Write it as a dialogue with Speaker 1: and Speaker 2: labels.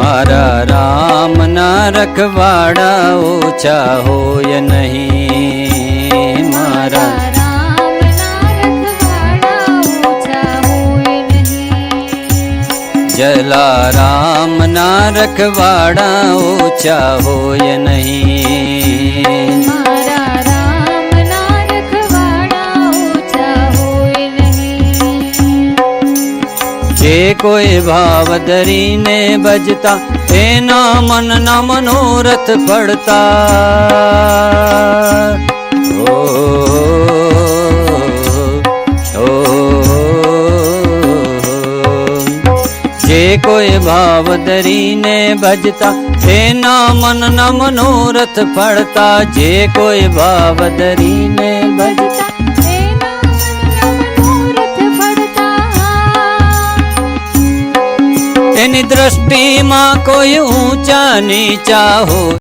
Speaker 1: मारा राम ना रखवाड़ा ओछा होय नहीं। मारा
Speaker 2: राम ना रखवाड़ा ओछा होय नहीं।
Speaker 1: जला राम ना रखवाड़ा ओछा होय नहीं।
Speaker 2: मारा राम ना रखवाड़ा ओछा होय नहीं।
Speaker 1: जे कोई भाव धरी ने भजता तेना मन न मनोरथ पड़ता। ओ, ओ, जे कोई भाव धरी ने भजता तेना मन न मनोरथ पड़ता। जे कोई भाव धरी ने भजता
Speaker 2: तेना मन न मनोरथ पड़ता।
Speaker 1: तेनी दृष्टि मां कोई ऊंचा नीचा हो।